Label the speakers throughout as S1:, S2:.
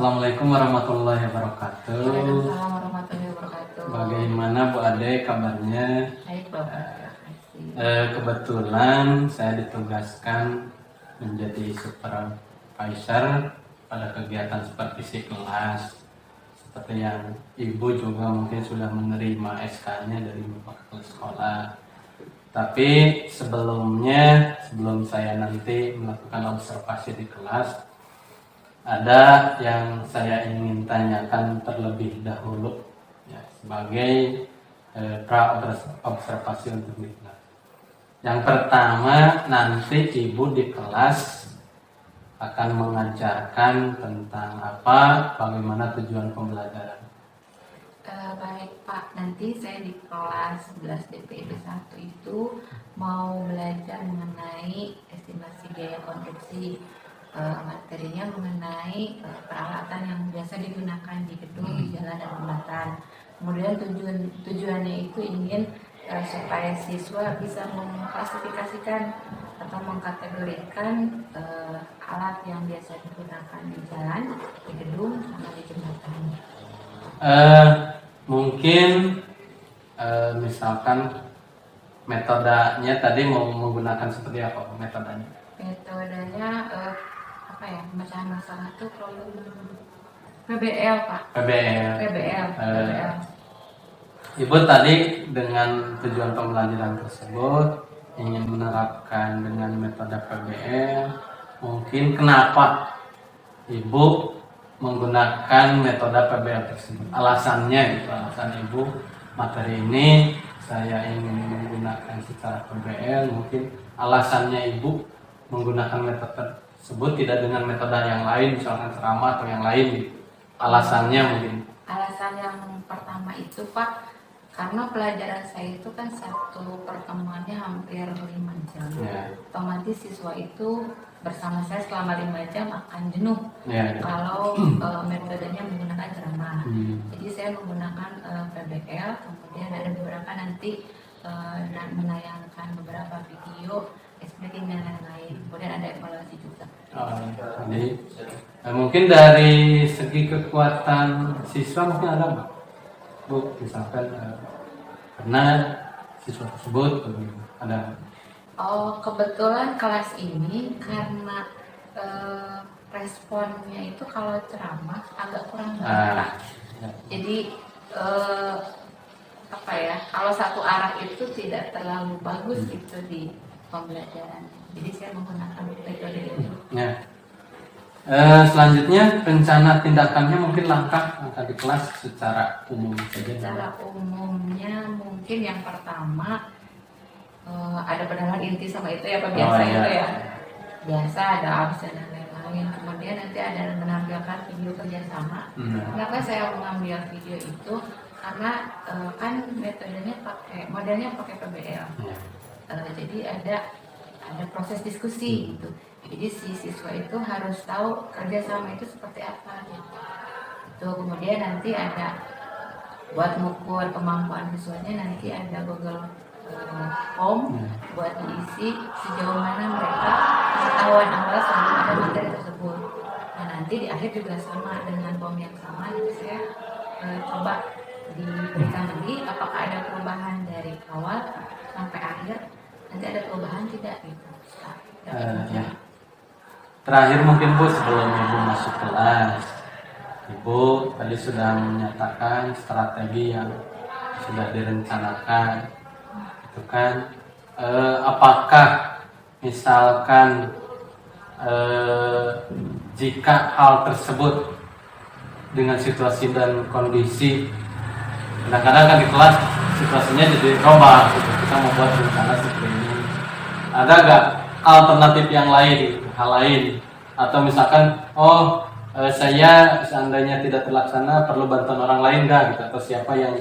S1: Assalamualaikum warahmatullahi wabarakatuh.
S2: Waalaikumsalam warahmatullahi wabarakatuh.
S1: Bagaimana Bu Ade kabarnya?
S2: Baik Bapak, terima kasih.
S1: Kebetulan saya ditugaskan menjadi supervisor pada kegiatan supervisi kelas. Seperti yang Ibu juga mungkin sudah menerima SK-nya dari Bapak Kepala Sekolah. Tapi sebelum saya nanti melakukan observasi di kelas, ada yang saya ingin tanyakan terlebih dahulu ya, sebagai pra-observasi untuk di kelas. Yang pertama, nanti Ibu di kelas akan mengajarkan tentang bagaimana tujuan pembelajaran.
S2: Baik Pak, nanti saya di kelas 11 DPIP 1 itu mau belajar mengenai estimasi biaya konstruksi. Materinya mengenai peralatan yang biasa digunakan di gedung, di jalan dan jembatan. Kemudian tujuannya itu ingin supaya siswa bisa mengklasifikasikan atau mengkategorikan alat yang biasa digunakan di jalan, di gedung, sama di jembatan.
S1: Mungkin misalkan metodenya tadi mau menggunakan seperti apa metodenya?
S2: Metodenya pemecahan masalah itu problem PBL Pak. PBL.
S1: Ibu tadi dengan tujuan pembelajaran tersebut ingin menerapkan dengan metode PBL. Mungkin kenapa Ibu menggunakan metode PBL tersebut? Alasannya alasan Ibu materi ini saya ingin menggunakan secara PBL. Mungkin alasannya Ibu menggunakan metode tersebut tidak dengan metode yang lain, misalkan ceramah atau yang lain. Alasannya mungkin.
S2: Alasan yang pertama itu Pak, karena pelajaran saya itu kan satu pertemuannya hampir 5 jam. Otomatis siswa itu bersama saya selama 5 jam akan jenuh kalau metodenya menggunakan ceramah. Jadi saya menggunakan PBL, kemudian ada beberapa nanti menayangkan beberapa video explaining dan lain-lain. Kemudian ada evaluasi juga.
S1: Jadi mungkin dari segi kekuatan siswa mungkin ada Mbak? Bu, misalkan karena siswa tersebut ada.
S2: Kebetulan kelas ini karena responnya itu kalau ceramah agak kurang baik. Jadi kalau satu arah itu tidak terlalu bagus gitu di pembelajaran. Jadi saya menggunakan metode itu.
S1: Selanjutnya rencana tindakannya mungkin langkah di kelas secara umum saja.
S2: Secara umumnya mungkin yang pertama ada pendalaman inti sama itu ya Pak, biasa itu ya. Biasa ada absen dan lain-lain. Kemudian nanti ada menampilkan video kerjasama. Kenapa saya mengambil video itu? Karena kan modelnya pakai PBL. Jadi ada proses diskusi gitu. Jadi si siswa itu harus tahu kerjasama itu seperti apa gitu. Kemudian nanti ada buat mengukur kemampuan siswanya, nanti ada Google Form buat diisi sejauh mana mereka pengetahuan awal sebelum ada materi tersebut. Nah nanti di akhir juga sama dengan form yang sama. Jadi saya coba diberikan lagi apakah ada perubahan dari awal sampai akhir, nanti ada perubahan tidak gitu.
S1: Terakhir mungkin Bu, sebelum Ibu masuk kelas, Ibu tadi sudah menyatakan strategi yang sudah direncanakan, itu kan apakah misalkan jika hal tersebut dengan situasi dan kondisi, kadang-kadang kan di kelas situasinya jadi robah gitu. Kita membuat rencana seperti ini, ada gak alternatif yang lain, hal lain, atau misalkan saya seandainya tidak terlaksana perlu bantuan orang lain gak gitu, atau siapa yang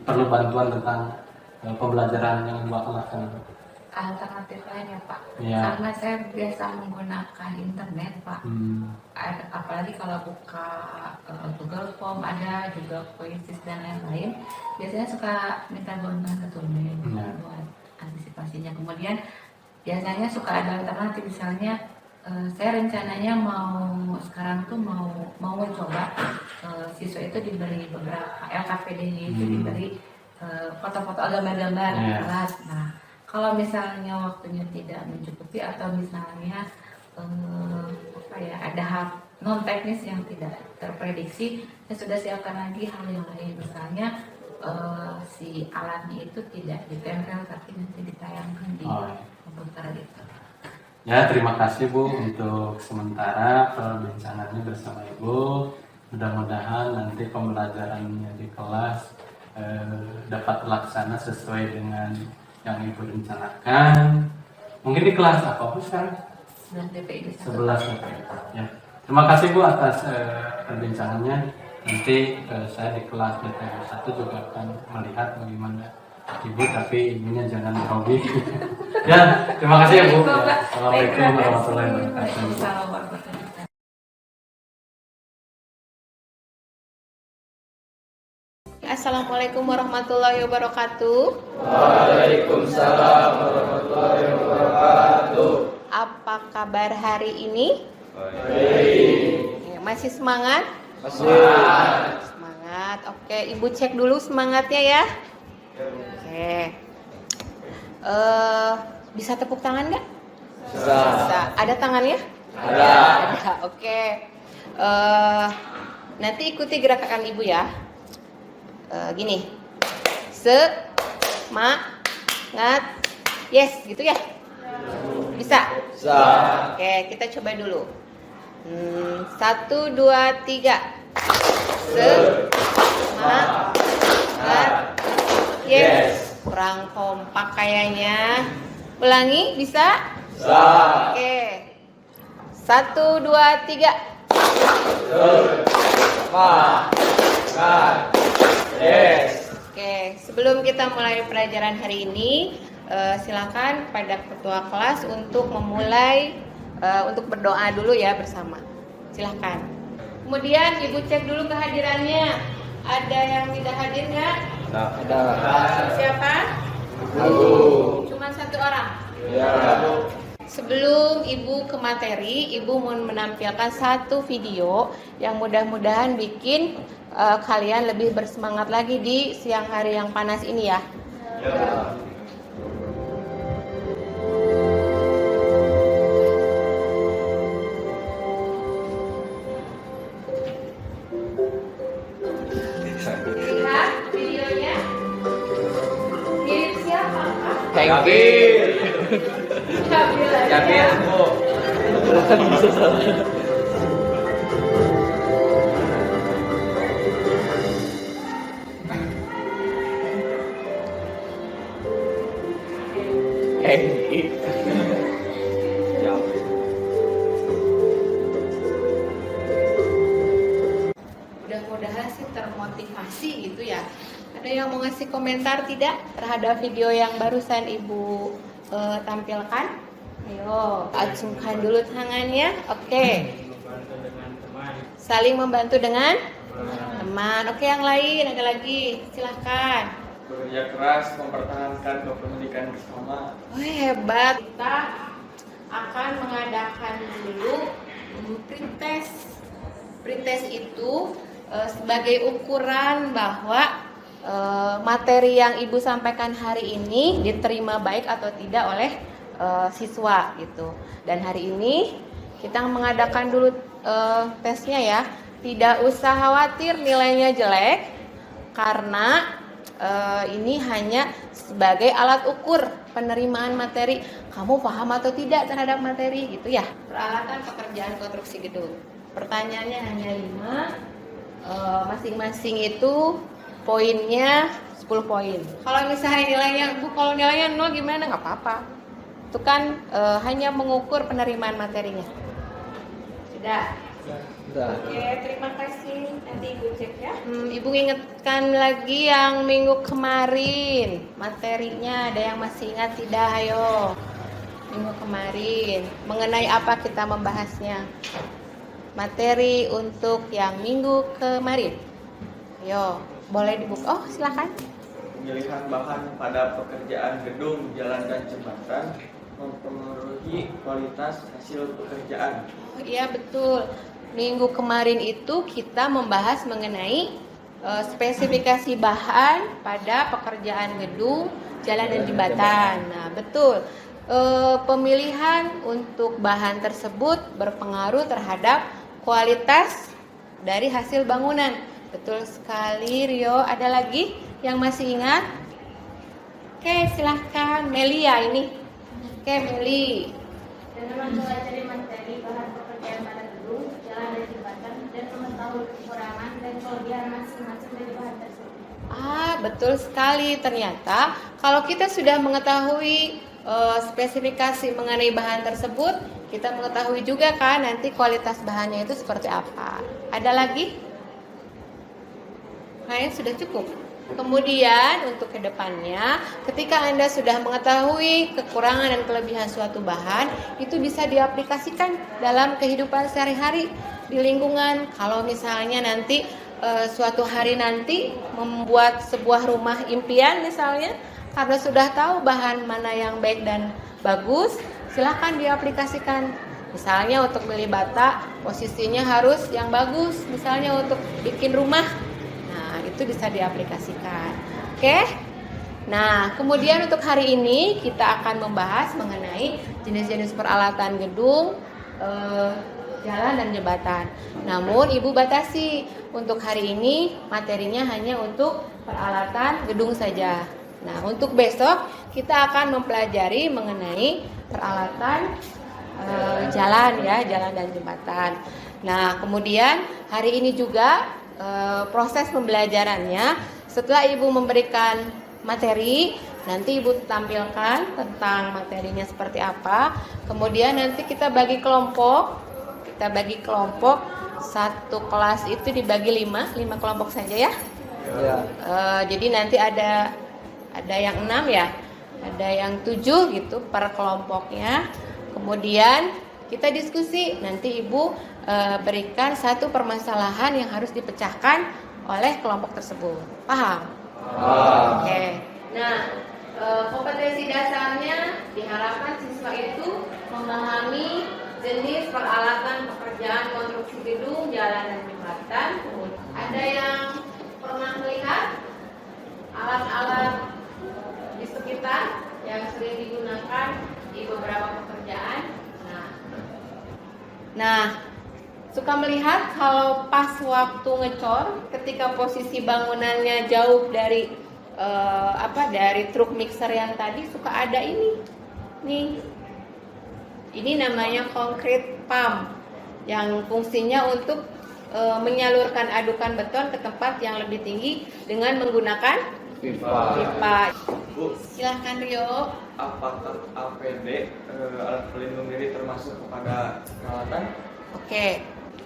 S1: perlu bantuan tentang pembelajaran yang Ibu akan lakukan?
S2: Alternatif lain ya Pak, karena saya biasa menggunakan internet Pak. Apalagi kalau buka Google Form, ada juga Quizzes dan lain-lain, biasanya suka minta bantuan buat antisipasinya. Kemudian biasanya suka ada alternatif, misalnya Saya rencananya sekarang tuh mau coba siswa itu diberi beberapa LKPD-nya itu diberi foto-foto gambar-gambar di kelas. Nah, kalau misalnya waktunya tidak mencukupi atau misalnya ada hal non teknis yang tidak terprediksi, saya sudah siapkan lagi hal yang lain, misalnya si alatnya itu tidak ditempel tapi nanti ditayangkan di komputer gitu.
S1: Ya, terima kasih Bu untuk sementara perbincangannya bersama Ibu. Mudah-mudahan nanti pembelajarannya di kelas dapat terlaksana sesuai dengan yang Ibu rencanakan. Mungkin di kelas apa Bu sekarang?
S2: 11 DPI.
S1: 11 DPI. Ya. Terima kasih Bu atas perbincangannya. Nanti saya di kelas DPI 1 juga akan melihat bagaimana Ibu, tapi ininya jangan hobi. Ya, terima kasih ya Bu. Ya, Assalamualaikum warahmatullahi wabarakatuh.
S3: Assalamualaikum warahmatullahi wabarakatuh.
S4: Waalaikumsalam warahmatullahi wabarakatuh.
S3: Apa kabar hari ini?
S4: Baik.
S3: Masih semangat?
S4: Semangat.
S3: Semangat. Oke, Ibu cek dulu semangatnya ya. Oke. Bisa tepuk tangan nggak? Bisa. Ada tangannya?
S4: Ada.
S3: Oke. Nanti ikuti gerakan Ibu ya. Gini. Semangat. Yes, gitu ya? Bisa?
S4: Bisa.
S3: Oke, kita coba dulu. 1, 2, 3. Semangat. Yes. Kurang kompak kayaknya. Ulangi, bisa?
S4: Bisa.
S3: Oke. 1, 2, 3.
S4: Semangat. Yes.
S3: Oke, sebelum kita mulai pelajaran hari ini, silakan pada ketua kelas untuk memulai untuk berdoa dulu ya bersama. Silakan. Kemudian Ibu cek dulu kehadirannya. Ada yang tidak hadir nggak?
S4: Ada.
S3: Siapa?
S4: Ibu.
S3: Cuma 1 orang.
S4: Ya.
S3: Sebelum Ibu ke materi, Ibu mau menampilkan 1 video yang mudah-mudahan bikin kalian lebih bersemangat lagi di siang hari yang panas ini ya.
S4: Ya.
S3: Lihat videonya. Mirip siapa?
S4: Kabir.
S3: Kabir.
S4: Kabir, Bu.
S3: Mudah-mudahan sih termotivasi gitu ya. Ada yang mau ngasih komentar tidak terhadap video yang barusan Ibu tampilkan? Ayo, acungkan dulu tangannya. Oke. Saling membantu dengan teman. Oke, yang lain ada lagi. Silahkan.
S4: Bekerja keras mempertahankan kepemilikan bersama.
S3: Oh, hebat. Kita akan mengadakan dulu pretest. Pretest itu sebagai ukuran bahwa materi yang Ibu sampaikan hari ini diterima baik atau tidak oleh siswa gitu. Dan hari ini kita mengadakan dulu tesnya ya. Tidak usah khawatir nilainya jelek karena ini hanya sebagai alat ukur penerimaan materi. Kamu paham atau tidak terhadap materi gitu ya. Peralatan pekerjaan konstruksi gedung. Pertanyaannya hanya 5. Masing-masing itu poinnya 10 poin. Kalau misalnya nilainya, Bu, kalau nilainya 0 gimana? Nggak apa-apa. Itu kan hanya mengukur penerimaan materinya. Sudah?
S4: Sudah.
S3: Oke, terima kasih. Nanti Ibu cek ya. Ibu ingatkan lagi yang minggu kemarin. Materinya ada yang masih ingat tidak? Ayo. Minggu kemarin. Mengenai apa kita membahasnya? Materi untuk yang minggu kemarin. Ayo, boleh dibuka. Oh, silakan.
S4: Pemilihan bahan pada pekerjaan gedung, jalan dan jembatan mempengaruhi kualitas hasil pekerjaan.
S3: Oh, iya betul. Minggu kemarin itu kita membahas mengenai spesifikasi bahan pada pekerjaan gedung, jalan dan jembatan. Nah, betul. Pemilihan untuk bahan tersebut berpengaruh terhadap kualitas dari hasil bangunan. Betul sekali, Rio. Ada lagi yang masih ingat? Oke, silahkan Meli ya ini. Oke, Meli.
S5: Dengan mempelajari materi bahan pekerjaan pada gedung, jalan dan jembatan, dan mengetahui kekurangan dan kelebihan masing-masing dari bahan tersebut.
S3: Betul sekali. Ternyata kalau kita sudah mengetahui spesifikasi mengenai bahan tersebut, kita mengetahui juga kan nanti kualitas bahannya itu seperti apa. Ada lagi? Kayaknya sudah cukup. Kemudian untuk kedepannya, ketika Anda sudah mengetahui kekurangan dan kelebihan suatu bahan, itu bisa diaplikasikan dalam kehidupan sehari-hari di lingkungan. Kalau misalnya nanti suatu hari nanti membuat sebuah rumah impian misalnya, karena sudah tahu bahan mana yang baik dan bagus, silahkan diaplikasikan. Misalnya untuk beli bata, posisinya harus yang bagus, misalnya untuk bikin rumah. Nah, itu bisa diaplikasikan. Oke? Nah, kemudian untuk hari ini kita akan membahas mengenai jenis-jenis peralatan gedung, jalan dan jembatan. Namun Ibu batasi untuk hari ini materinya hanya untuk peralatan gedung saja. Nah, untuk besok kita akan mempelajari mengenai peralatan jalan ya, jalan dan jembatan. Nah, kemudian hari ini juga proses pembelajarannya setelah Ibu memberikan materi, nanti Ibu tampilkan tentang materinya seperti apa. Kemudian nanti kita bagi kelompok. Kita bagi kelompok, satu kelas itu dibagi 5 kelompok saja ya.
S4: Ya.
S3: Jadi nanti ada yang 6 ya, ada yang 7 gitu per kelompoknya. Kemudian kita diskusi, nanti Ibu berikan satu permasalahan yang harus dipecahkan oleh kelompok tersebut. Paham? Oke. Nah, kompetensi dasarnya diharapkan siswa itu memahami jenis peralatan pekerjaan konstruksi gedung, jalan dan jembatan. Ada yang pernah melihat alat-alat di sekitar yang sering digunakan di beberapa pekerjaan? Nah, suka melihat kalau pas waktu ngecor, ketika posisi bangunannya jauh dari dari truk mixer yang tadi, suka ada ini. Nih. Ini namanya concrete pump yang fungsinya untuk menyalurkan adukan beton ke tempat yang lebih tinggi dengan menggunakan pipa.
S4: Bu,
S3: Silahkan Rio.
S4: apakah APD alat pelindung diri termasuk kepada peralatan?
S3: Oke.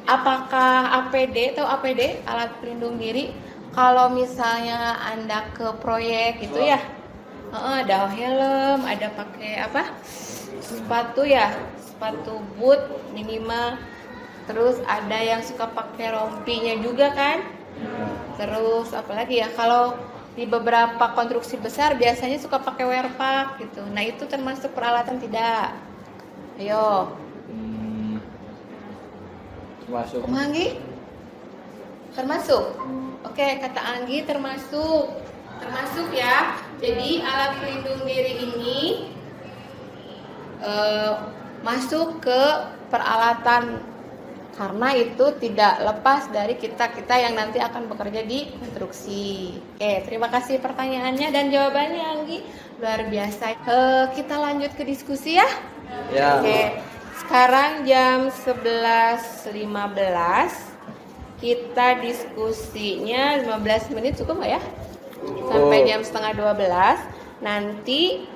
S3: Apakah APD atau APD alat pelindung diri? Kalau misalnya Anda ke proyek gitu ya, ada helm, ada pakai sepatu ya, sepatu boot minimal. Terus ada yang suka pakai rompinya juga kan. Terus apalagi ya, kalau di beberapa konstruksi besar biasanya suka pakai wear pack gitu. Nah, itu termasuk peralatan tidak? Ayo.
S4: Termasuk.
S3: Anggi? Termasuk? Oke, kata Anggi termasuk. Termasuk ya. Jadi alat pelindung diri ini masuk ke peralatan, karena itu tidak lepas dari kita yang nanti akan bekerja di konstruksi. Oke, terima kasih pertanyaannya dan jawabannya Anggi, luar biasa. Kita lanjut ke diskusi ya.
S4: Ya.
S3: Oke, sekarang jam 11.15, kita diskusinya 15 menit cukup nggak ya? Sampai jam setengah 12. Nanti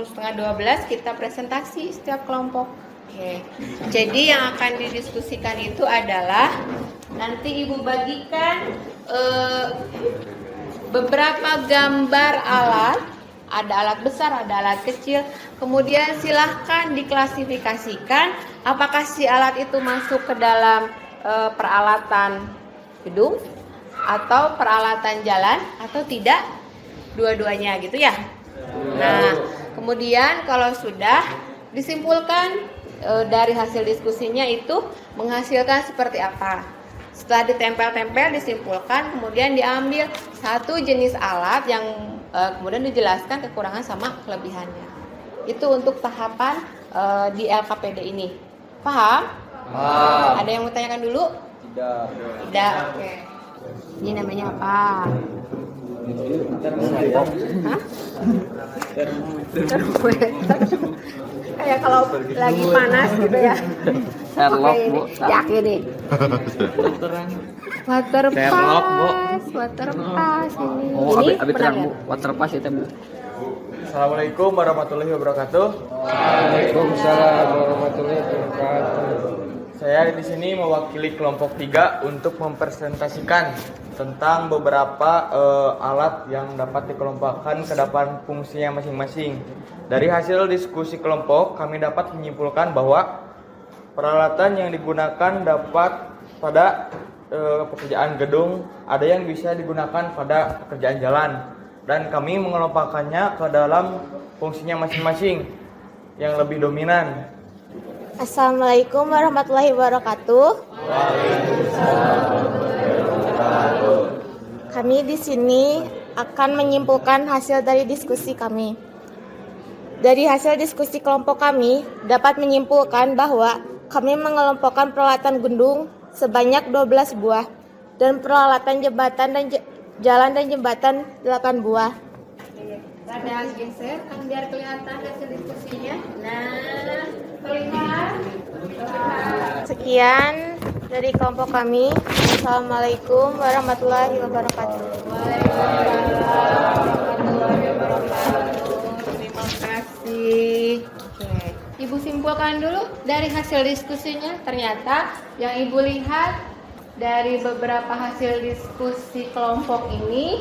S3: setengah 12 kita presentasi setiap kelompok. Oke. Jadi yang akan didiskusikan itu adalah nanti Ibu bagikan beberapa gambar alat. Ada alat besar, ada alat kecil. Kemudian silahkan diklasifikasikan apakah si alat itu masuk ke dalam peralatan gedung atau peralatan jalan atau tidak, dua-duanya gitu ya. Nah, Kemudian kalau sudah disimpulkan dari hasil diskusinya itu menghasilkan seperti apa. Setelah ditempel-tempel disimpulkan, kemudian diambil satu jenis alat yang kemudian dijelaskan kekurangan sama kelebihannya. Itu untuk tahapan di LKPD ini. Paham?
S4: Paham.
S3: Ada yang mau tanyakan dulu?
S4: Tidak.
S3: Tidak. Oke. Ini namanya apa? Hah? Termometer. Kayak kalau lagi panas gitu ya.
S6: Sherlock, Bu.
S3: Yakin nih. Water
S6: Sherlock, Bu.
S3: pass ini.
S6: Oh,
S3: Ini
S6: abi
S3: pernah
S6: terang,
S3: lihat?
S6: Bu. Water pass itu, Bu.
S4: Assalamualaikum warahmatullahi wabarakatuh.
S6: Waalaikumsalam warahmatullahi wabarakatuh.
S4: Saya di sini mewakili kelompok 3 untuk mempresentasikan tentang beberapa alat yang dapat dikelompokkan ke depan fungsinya masing-masing. Dari hasil diskusi kelompok, kami dapat menyimpulkan bahwa peralatan yang digunakan dapat pada pekerjaan gedung, ada yang bisa digunakan pada pekerjaan jalan, dan kami mengelompokkannya ke dalam fungsinya masing-masing yang lebih dominan.
S5: Assalamualaikum warahmatullahi wabarakatuh. Kami di sini akan menyimpulkan hasil dari diskusi kami. Dari hasil diskusi kelompok kami dapat menyimpulkan bahwa kami mengelompokkan peralatan gedung sebanyak 12 buah dan peralatan jembatan dan jalan dan jembatan 8 buah.
S3: Rada geser kan biar kelihatan hasil diskusinya. Nah, terlihat.
S5: Sekian dari kelompok kami. Assalamualaikum warahmatullahi wabarakatuh.
S3: Terima kasih. Oke. Ibu simpulkan dulu dari hasil diskusinya. Ternyata yang Ibu lihat dari beberapa hasil diskusi kelompok ini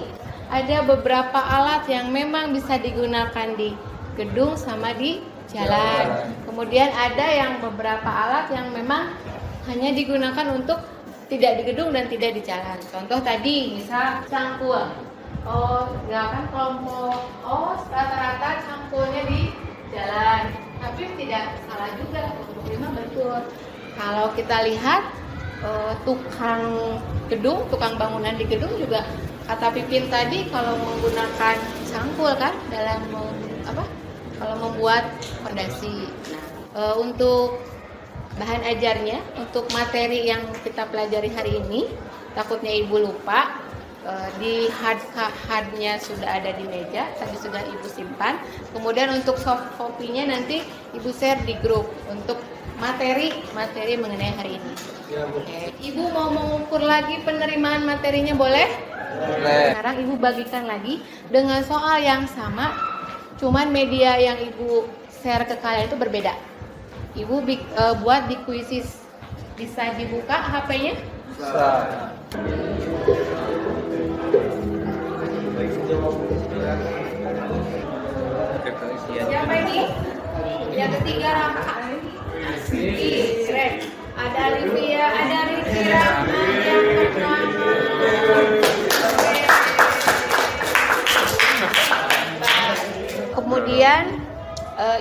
S3: ada beberapa alat yang memang bisa digunakan di gedung sama di jalan. Kemudian ada yang beberapa alat yang memang hanya digunakan untuk tidak di gedung dan tidak di jalan. Contoh tadi misal cangkul. Oh, ya kan kelompok. Oh, rata-rata cangkulnya di jalan. Tapi tidak salah juga, kelompok 5 betul. Kalau kita lihat tukang gedung, tukang bangunan di gedung juga kata Pipin tadi kalau menggunakan cangkul kan dalam kalau membuat fondasi. Nah, untuk bahan ajarnya, untuk materi yang kita pelajari hari ini, takutnya Ibu lupa, di hardnya sudah ada di meja, tadi sudah Ibu simpan. Kemudian untuk soft copy-nya nanti Ibu share di grup untuk materi mengenai hari ini. Oke. Ibu mau mengukur lagi penerimaan materinya boleh?
S4: Boleh.
S3: Sekarang Ibu bagikan lagi dengan soal yang sama, cuman media yang Ibu share ke kalian itu berbeda. Ibu buat di Quizzes. Bisa dibuka HP-nya?
S4: Bisa.
S3: Siapa ini? Yang ketiga Raka. Keren. Ada Livia, ada Rifki Rahman yang pertama. Kemudian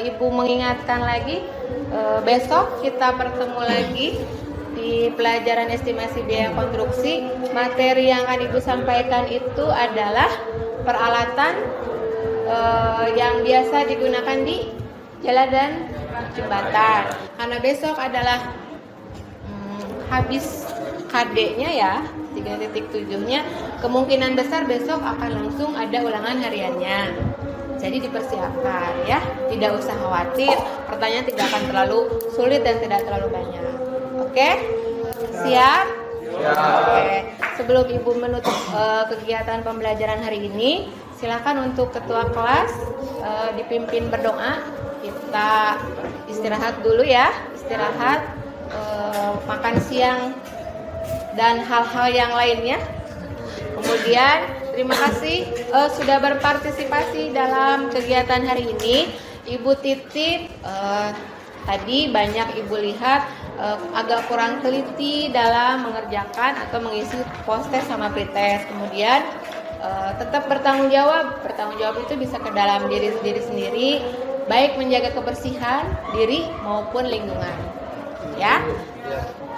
S3: Ibu mengingatkan lagi, besok kita bertemu lagi di pelajaran estimasi biaya konstruksi. Materi yang akan Ibu sampaikan itu adalah peralatan yang biasa digunakan di jalan dan jembatan. Karena besok adalah habis KD-nya ya, 3.7-nya, kemungkinan besar besok akan langsung ada ulangan hariannya. Jadi dipersiapkan ya, tidak usah khawatir, pertanyaan tidak akan terlalu sulit dan tidak terlalu banyak. Oke? Siap? Oke. Sebelum Ibu menutup kegiatan pembelajaran hari ini, silakan untuk ketua kelas dipimpin berdoa. Kita istirahat dulu ya, istirahat, makan siang dan hal-hal yang lainnya. Kemudian terima kasih sudah berpartisipasi dalam kegiatan hari ini. Ibu titip tadi banyak Ibu lihat agak kurang teliti dalam mengerjakan atau mengisi post-test sama pretest. Kemudian tetap bertanggung jawab. Bertanggung jawab itu bisa ke dalam diri sendiri baik menjaga kebersihan diri maupun lingkungan. Ya.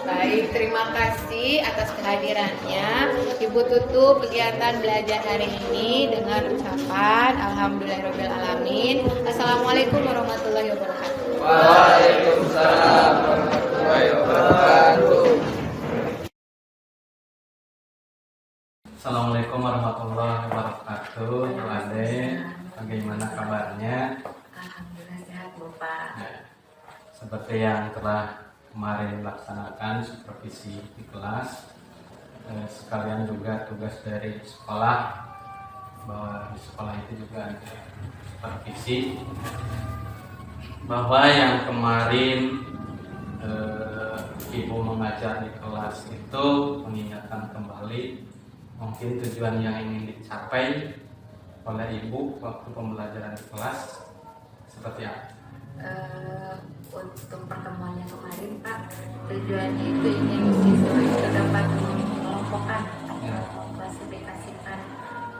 S3: Baik, terima kasih atas kehadirannya. Ibu tutup kegiatan belajar hari ini dengan ucapan Alhamdulillahirobbilalamin. Assalamualaikum warahmatullahi wabarakatuh.
S4: Waalaikumsalam warahmatullahi wabarakatuh.
S1: Assalamualaikum warahmatullahi wabarakatuh. Bu Ade, bagaimana kabarnya?
S2: Alhamdulillah sehat Bapak.
S1: Ya, seperti yang telah kemarin dilaksanakan supervisi di kelas, sekalian juga tugas dari sekolah, bahwa di sekolah itu juga ada supervisi, bahwa yang kemarin Ibu mengajar di kelas itu mengingatkan kembali mungkin tujuan yang ingin dicapai oleh Ibu waktu pembelajaran di kelas seperti apa?
S2: Untuk pertemuan yang kemarin Pak, tujuannya itu ingin siswa itu dapat mengelompokkan atau klasifikasikan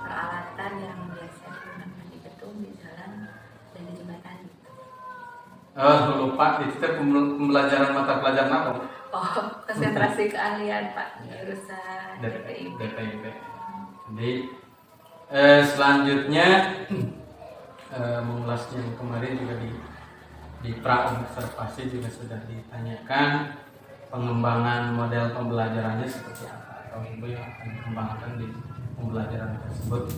S2: peralatan yang biasa digunakan di gedung, di jalan, dan di jembatan.
S1: Lupa itu pembelajaran mata pelajaran apa?
S2: Oh, konsentrasi keahlian Pak, jurusan DPIP.
S1: Jadi selanjutnya mengulasnya yang kemarin juga di pra-observasi juga sudah ditanyakan pengembangan model pembelajarannya seperti apa, atau Ibu yang akan dikembangkan di pembelajaran tersebut.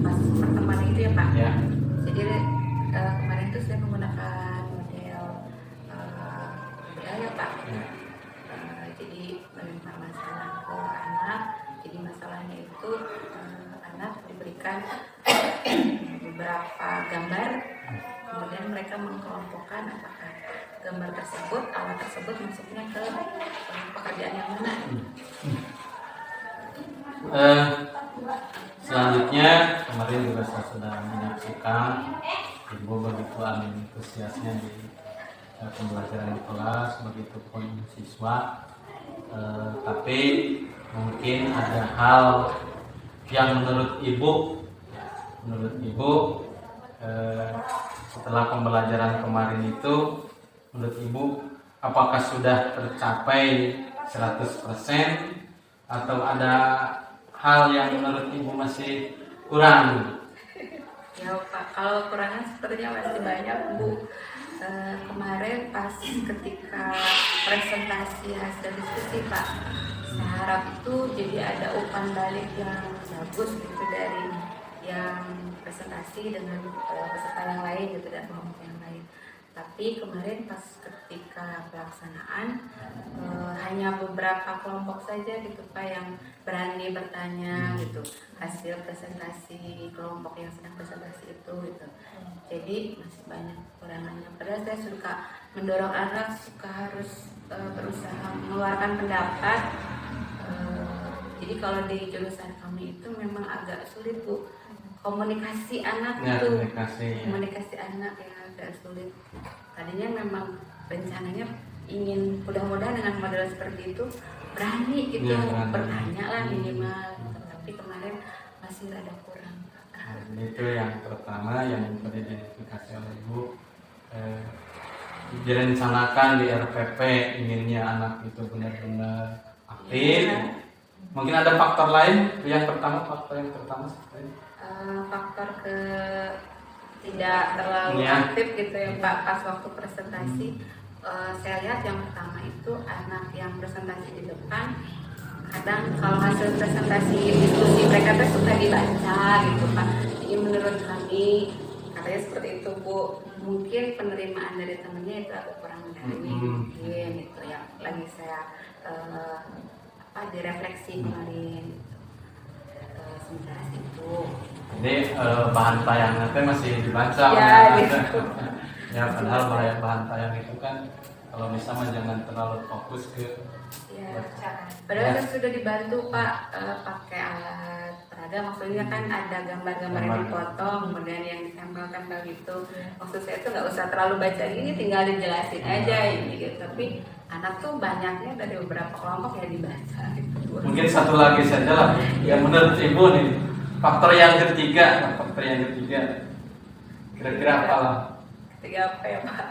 S2: Pas pertemuan itu ya Pak.
S1: Ya.
S2: Jadi kemarin itu saya menggunakan model budaya Pak.
S1: Ya.
S2: Jadi melempar masalah ke anak. Jadi masalahnya itu anak diberikan beberapa gambar, kemudian mereka mengkelompokkan apakah gambar tersebut, alat tersebut masuknya ke pekerjaan yang mana.
S1: Selanjutnya kemarin juga saya sudah menyaksikan Ibu begitu antusiasnya di pembelajaran di kelas, begitu pun siswa. Tapi mungkin ada hal yang menurut Ibu setelah pembelajaran kemarin itu, menurut Ibu apakah sudah tercapai 100% atau ada hal yang menurut Ibu masih kurang?
S2: Ya Pak, kalau kurangan sepertinya masih banyak Bu. Kemarin pas ketika presentasi hasil diskusi Pak, saya harap itu jadi ada umpan balik yang bagus gitu dari yang presentasi dengan peserta yang lain gitu dan kelompok yang lain. Tapi kemarin pas ketika pelaksanaan hanya beberapa kelompok saja gitu Pak yang berani bertanya gitu hasil presentasi kelompok yang sedang presentasi itu gitu. Jadi masih banyak kekurangannya. Padahal saya suka mendorong anak suka harus berusaha mengeluarkan pendapat. Jadi kalau di jurusan kami itu memang agak sulit Bu, komunikasi anak
S1: Ya,
S2: itu
S1: komunikasi
S2: anak yang agak sulit. Tadinya memang rencananya ingin mudah-mudahan dengan model seperti itu berani gitu
S1: Ya,
S2: bertanya lah minimal gitu. Tapi kemarin masih ada kurang.
S1: Itu yang pertama yang diidentifikasi oleh Ibu. Direncanakan di RPP inginnya anak itu benar-benar aktif.
S2: Ya.
S1: Mungkin ada faktor lain. Faktor yang pertama seperti
S2: Faktor ke tidak terlalu
S1: Ya.
S2: aktif gitu ya Pak pas waktu presentasi. Saya lihat yang pertama itu anak yang presentasi di depan, kadang kalau hasil presentasi diskusi mereka tuh suka dibaca gitu Pak. Jadi menurut kami katanya seperti itu Bu, mungkin penerimaan dari temennya itu agak kurang dari mungkin itu yang lagi saya direfleksi kemarin sementara itu.
S1: Jadi bahan tayangnya itu masih dibaca.
S2: Ya, gitu.
S1: Ya, padahal bahan tayang itu kan kalau bisa mah jangan terlalu fokus ke
S2: Ya, padahal kan sudah dibantu Pak pakai alat peraga, maksudnya kan ada gambar-gambar yang dipotong, kemudian yang ditempel-tempel gitu. Maksud saya tuh nggak usah terlalu baca gini, tinggal dijelasin aja ini gitu. Tapi anak tuh banyaknya dari beberapa kelompok ya dibaca gitu.
S1: Mungkin satu lagi saja lah yang menurut Ibu nih faktor yang ketiga Kira-kira apalah?
S2: Ketiga apa ya Pak?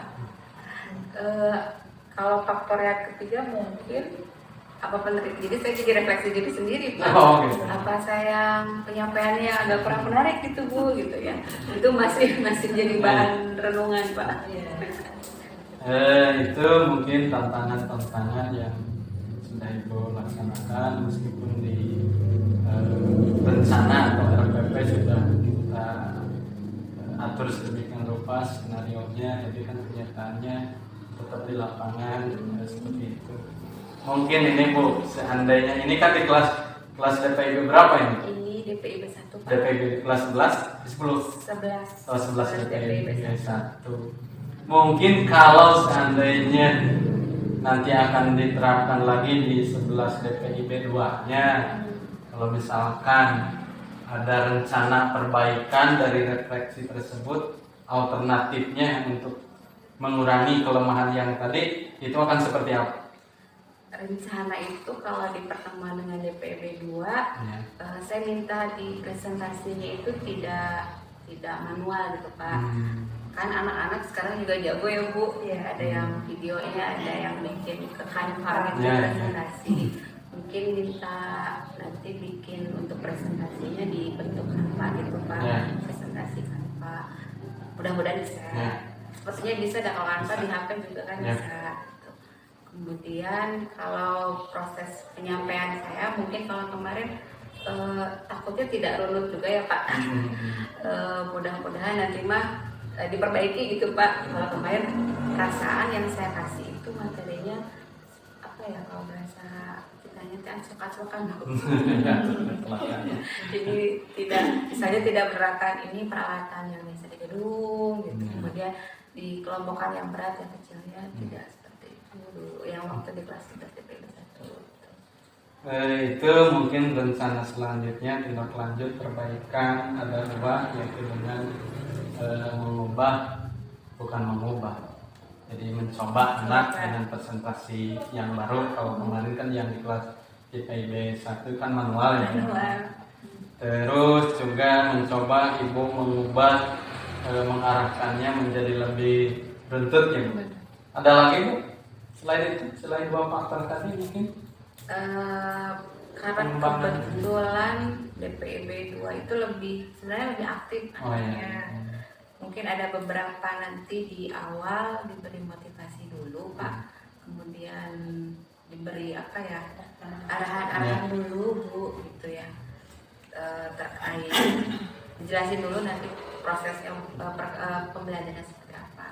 S2: Kalau faktor yang ketiga mungkin apa peneliti, jadi saya jadi refleksi diri sendiri Pak.
S1: Oh, gitu.
S2: Apa saya penyampaiannya agak kurang menarik gitu Bu gitu ya, itu masih jadi bahan renungan Pak.
S1: Itu mungkin tantangan-tantangan yang sudah Ibu laksanakan meskipun di rencana atau RPP sudah kita atur sedemikian rupa skenario-nya, tapi kan kenyataannya tetap di lapangan seperti itu. Mungkin ini Bu, seandainya ini kan di kelas DPIB berapa ini?
S2: Ini DPIB 1 Pak.
S1: DPIB kelas 11, 10.
S2: 11.
S1: Oh, 11 DPIB 1. Mungkin kalau seandainya nanti akan diterapkan lagi di 11 DPIB 2-nya, kalau misalkan ada rencana perbaikan dari refleksi tersebut, alternatifnya untuk mengurangi kelemahan yang tadi, itu akan seperti apa?
S2: Rencana itu kalau di pertemuan dengan DPIB 2,
S1: Ya.
S2: saya minta di presentasinya itu tidak manual gitu Pak. Kan anak-anak sekarang juga jago ya Bu, ya ada yang videonya, ada yang bikin ke Canva gitu
S1: Ya, ya.
S2: presentasi. Mungkin minta nanti bikin untuk presentasinya dibentuk Canva gitu Pak,
S1: Ya.
S2: presentasi Canva. Mudah-mudahan bisa.
S1: Ya.
S2: Sepertinya bisa, dan kalau Canva di HP juga kan
S1: Ya.
S2: bisa. Kemudian kalau proses penyampaian saya mungkin kalau kemarin takutnya tidak runut juga ya Pak. Mudah-mudahan nanti mah diperbaiki gitu Pak. Kalau kemarin perasaan yang saya kasih itu materinya apa ya, kalau bahasa kitanya teh acok-acokan. Jadi misalnya tidak beratan ini peralatan yang biasa di gedung gitu. Kemudian di kelompokan yang berat yang kecilnya tidak seperti itu dulu yang waktu di kelas 11 DPIB 1 gitu.
S1: Itu mungkin rencana selanjutnya, tindak lanjut perbaikan ada dua, yaitu dengan bukan mengubah, jadi mencoba anak dengan presentasi yang baru. Kalau kemarin kan yang di kelas DPIB 1 kan manual ya. Terus juga mencoba Ibu mengubah, mengarahkannya menjadi lebih runtut ya Bu. Ada lagi Bu? Selain itu, selain dua faktor tadi mungkin?
S2: Karena
S1: Pengembangan.
S2: kebetulan DPIB 2 itu sebenarnya lebih aktif
S1: Oh, iya.
S2: anaknya. Mungkin ada beberapa nanti di awal diberi motivasi dulu Pak, kemudian diberi apa ya, arahan-arahan dulu Bu gitu ya, terkait dijelasin dulu nanti proses yang pembelajaran seperti apa.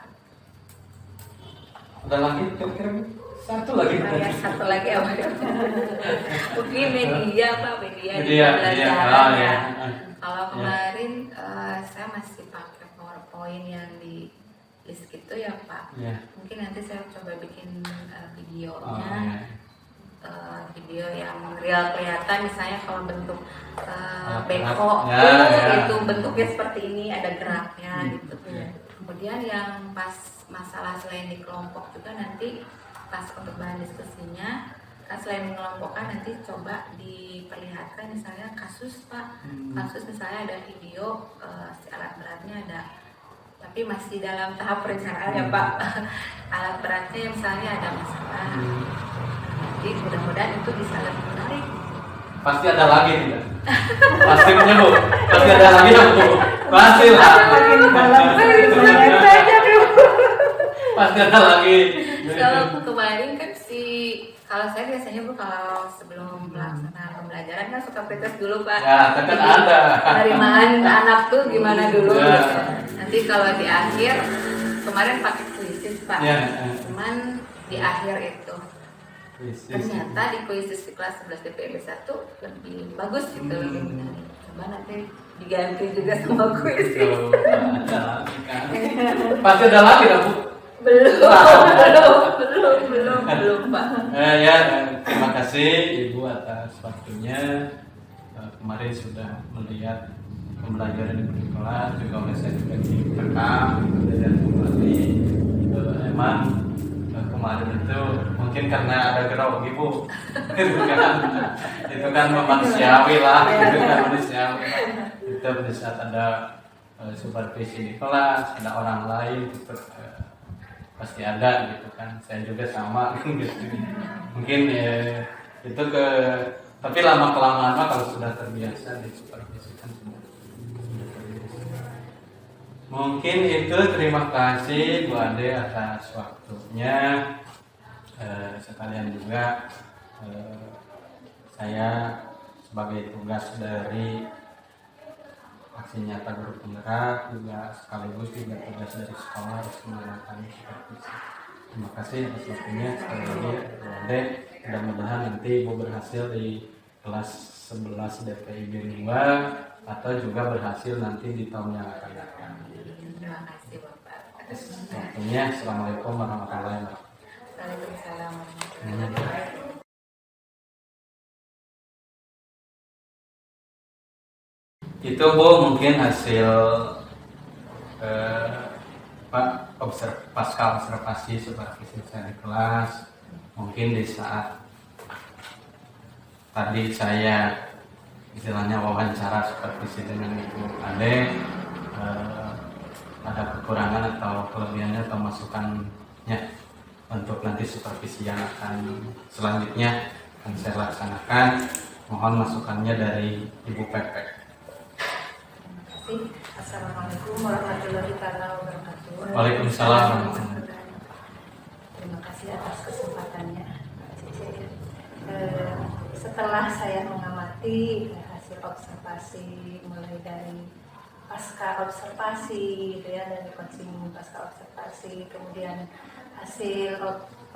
S1: Ada lagi kira-kira Bu? Satu lagi.
S2: Satu lagi apa ya? Mungkin media Pak, media
S1: Media.
S2: pembelajaran
S1: Oh,
S2: ya.
S1: ya.
S2: Kalau kemarin saya masih pakai PowerPoint yang di list gitu ya Pak.
S1: Ya.
S2: Mungkin nanti saya coba bikin
S1: Oh,
S2: videonya,
S1: ya.
S2: video yang real kelihatan, misalnya kalau bentuk
S1: Alat
S2: beko
S1: berat. Ya.
S2: itu bentuknya seperti ini, ada geraknya gitu. Kemudian yang pas masalah selain di kelompok juga nanti pas untuk bahan diskusinya, kan selain mengelompokkan nanti coba diperlihatkan misalnya kasus Pak, kasus misalnya ada video si alat beratnya ada, tapi masih dalam tahap perencanaan ya Pak. Alat beratnya misalnya ada masalah, jadi mudah-mudahan itu bisa lebih menarik.
S1: Pasti ada lagi tidak? Pastinya Bu. Pasti ada lagi ya Bu. Pasti lah. Pasti ada lagi.
S2: Kalau kemarin kan kalau saya biasanya Bu kalau sebelum pelaksanaan pembelajaran kan suka pretest dulu Pak.
S1: Ya, kan ada.
S2: Penerimaan anak tuh gimana dulu
S1: Ya.
S2: gitu. Nanti kalau di akhir kemarin pakai kuisis Pak.
S1: Ya.
S2: Cuman di akhir itu
S1: Krisis.
S2: ternyata di kuisis di kelas 11 DPIB 1 lebih bagus gitu, lebih menarik. Coba nanti diganti juga sama kuisis.
S1: Tuh, ada lagi kan. Pasti ada lagi lah Bu.
S2: Belum Pak.
S1: Ya, terima kasih Ibu atas waktunya. Kemarin sudah melihat pembelajaran di kelas, juga oleh saya juga direkam dan kembali. Emang kemarin itu mungkin karena ada grogi Bu. Itu kan manusiawi lah, itu kan manusiawi. Itu pada saat ada supervisi di kelas, ada orang lain gitu, pasti ada gitu kan. Saya juga sama gitu. Mungkin itu tapi lama kelamaan kalau sudah terbiasa disupervisikan sudah terbiasa. Mungkin itu, terima kasih Bu Ade atas waktunya. Sekalian juga saya sebagai tugas dari aksi nyata guru penggerak juga sekaligus juga tugas dari sekolah harus melakukan supervisi. Terima kasih atas waktunya sekali lagi Bu Ade. Mudah-mudahan nanti Ibu berhasil di kelas 11 DPIB 2 atau juga berhasil nanti di tahun yang akan datang.
S2: Terima kasih Bapak.
S1: Atas waktunya. Assalamualaikum warahmatullahi wabarakatuh.
S2: Waalaikumsalam warahmatullahi wabarakatuh.
S1: Itu Bu mungkin hasil pasca observasi supervisi saya di kelas. Mungkin di saat tadi saya istilahnya wawancara supervisi dengan Ibu Ade, ada kekurangan atau kelebihannya atau masukannya untuk nanti supervisi yang akan selanjutnya akan saya laksanakan. Mohon masukannya dari Ibu Pepe.
S7: Assalamualaikum warahmatullahi wabarakatuh.
S1: Waalaikumsalam.
S7: Terima kasih atas kesempatannya. Setelah saya mengamati hasil observasi mulai dari pasca observasi gitu ya, dari coaching pasca observasi, kemudian hasil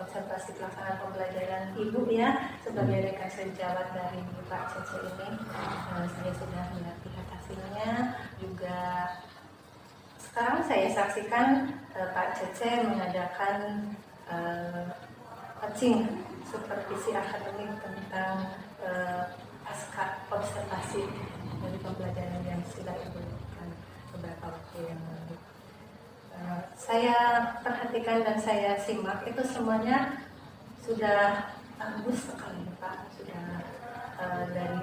S7: observasi pelaksanaan pembelajaran Ibu ya sebagai rekan sejawat dari Pak Cece ini, saya sudah melihat hasilnya. Juga sekarang saya saksikan Pak Cece mengadakan coaching supervisi akademik tentang pasca observasi dari pembelajaran yang sudah Ibu lakukan beberapa waktu yang lalu. Saya perhatikan dan saya simak itu semuanya sudah bagus sekali Pak, sudah dari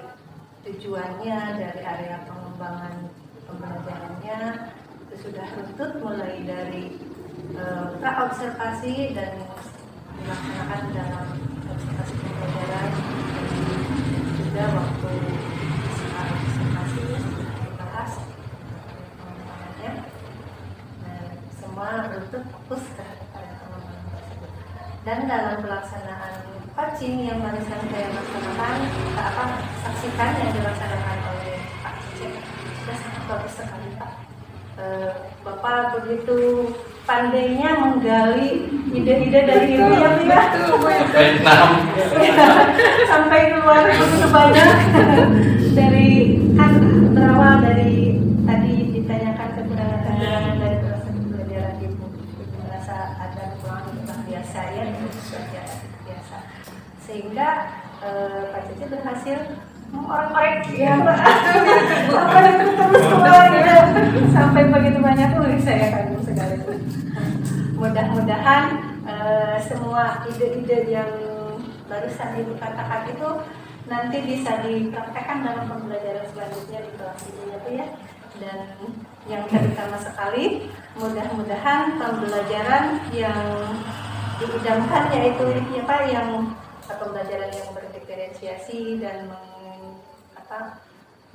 S7: tujuannya, dari area pengembangan pembelajarannya itu sudah runtut mulai dari pra-observasi dan dilaksanakan dalam observasi pembelajaran, juga waktu observasi sudah dibahas pengembangannya, dan semua runtut fokus terhadap pengembangan tersebut. Dan dalam pelaksanaan coaching yang barusan saya laksanakan, saksikan yang dilaksanakan oleh Pak Cece sudah sangat bagus sekali Pak. Bapak begitu pandainya menggali ide-ide dari Ibu ya sampai keluar begitu banyak dari kan berawal dari tadi ditanyakan kekurangan dari proses pembelajaran Ibu merasa ada kekurangan luar biasa ya, biasa sehingga Pak Cece berhasil mengorek-orek ya apa itu terus keluar ya sampai begitu banyak tulis saya kagum sekali. Mudah-mudahan semua ide-ide yang barusan Ibu katakan itu nanti bisa dipraktekkan dalam pembelajaran selanjutnya di kelas Ibunya tuh ya. Dan yang terutama sekali, mudah-mudahan pembelajaran yang diidamkan yaitu yang pembelajaran yang berdiferensiasi dan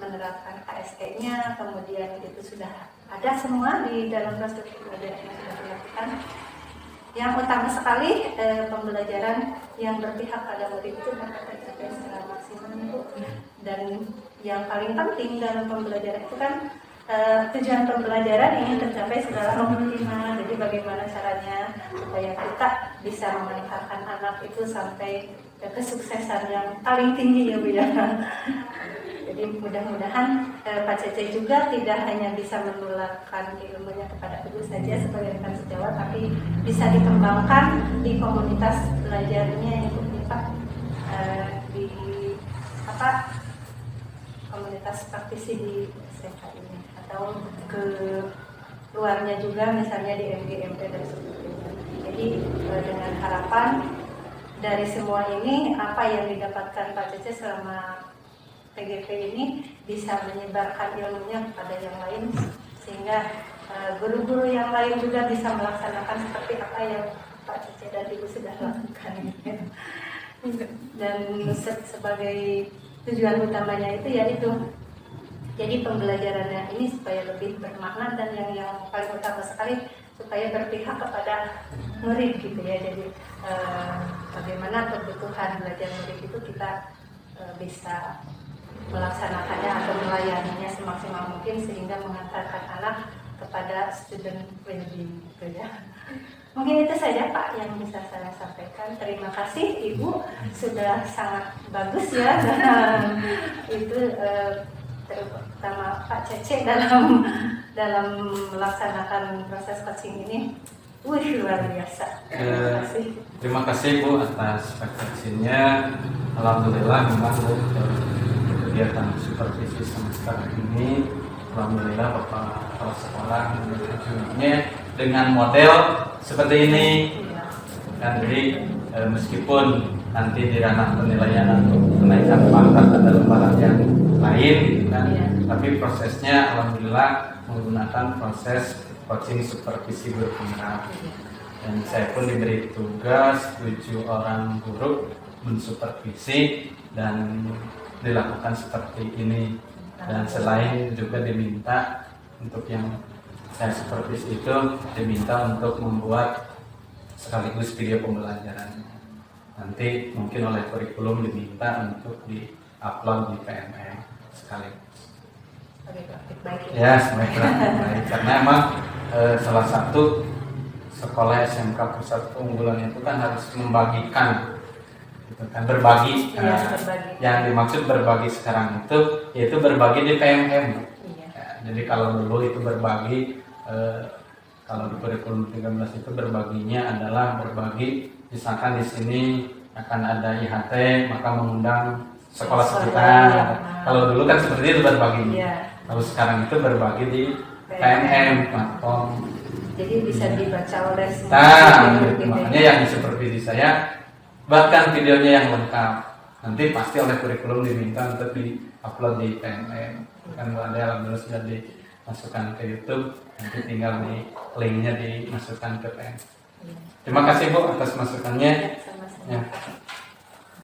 S7: menerapkan KSE-nya, kemudian itu sudah ada semua di dalam proses pembelajaran yang sudah dilakukan. Yang utama sekali pembelajaran yang berpihak pada murid itu dapat tercapai secara maksimal Bu. Dan yang paling penting dalam pembelajaran itu kan tujuan pembelajaran ingin tercapai secara optimal. Jadi bagaimana caranya supaya kita bisa memanfaatkan anak itu sampai ke kesuksesan yang paling tinggi ya Bu ya. Jadi mudah-mudahan Pak Cece juga tidak hanya bisa menularkan ilmunya kepada Ibu saja sebagai rekan sejawat, tapi bisa dikembangkan di komunitas belajarnya Ibu Pak, di komunitas praktisi di SMK ini atau ke luarnya juga misalnya di MGMP dan sebagainya. Jadi dengan harapan dari semua ini apa yang didapatkan Pak Cece selama PGP ini bisa menyebarkan ilmunya kepada yang lain sehingga guru-guru yang lain juga bisa melaksanakan seperti apa yang Pak Cece dan Ibu sudah lakukan. Dan sebagai tujuan utamanya itu yaitu jadi pembelajarannya ini supaya lebih bermakna dan yang paling utama sekali supaya berpihak kepada murid gitu ya. Jadi bagaimana kebutuhan belajar murid itu kita bisa melaksanakannya atau melayaninya semaksimal mungkin sehingga mengantarkan anak kepada student well-being gitu ya. Mungkin itu saja Pak yang bisa saya sampaikan. Terima kasih Ibu sudah sangat bagus ya dalam itu terutama Pak Cece dalam melaksanakan proses coaching ini. Wih, luar biasa.
S1: Terima kasih Bu atas refleksinya. Alhamdulillah memang Bu kegiatan supervisi semester ini alhamdulillah Bapak kepala sekolah menunjukkannya dengan model seperti ini. Dan jadi meskipun nanti di ranah penilaian atau kenaikan pangkat ada lembaran yang lain kan, tapi prosesnya alhamdulillah menggunakan proses coaching supervisi guru penggerak. Dan saya pun diberi tugas 7 orang guru mensupervisi dan dilakukan seperti ini. Dan selain juga diminta untuk yang saya supervisi itu diminta untuk membuat sekaligus video pembelajaran. Nanti mungkin oleh kurikulum diminta untuk di-upload di PMM sekaligus. Ya, sebagai praktik baik. Karena emang salah satu sekolah SMK pusat keunggulan itu kan harus membagikan, gitu kan, berbagi. Yang dimaksud berbagi sekarang itu yaitu berbagi di PMM. Ya, jadi kalau dulu itu berbagi, kalau di kurikulum 13 itu berbaginya adalah berbagi, misalkan di sini akan ada IHT maka mengundang sekolah sekitar. Kalau dulu kan seperti itu berbagi. Kalau sekarang itu berbagi di PMM platform.
S7: Jadi bisa dibaca oleh semua.
S1: Makanya yang supervisi saya bahkan videonya yang lengkap nanti pasti oleh kurikulum diminta untuk di-upload di PMM. Kan ada alhamdulillah sudah dimasukkan ke YouTube, nanti tinggal di linknya dimasukkan ke PMM. Terima kasih Bu atas masukannya.
S7: Sama-sama.
S1: Ya.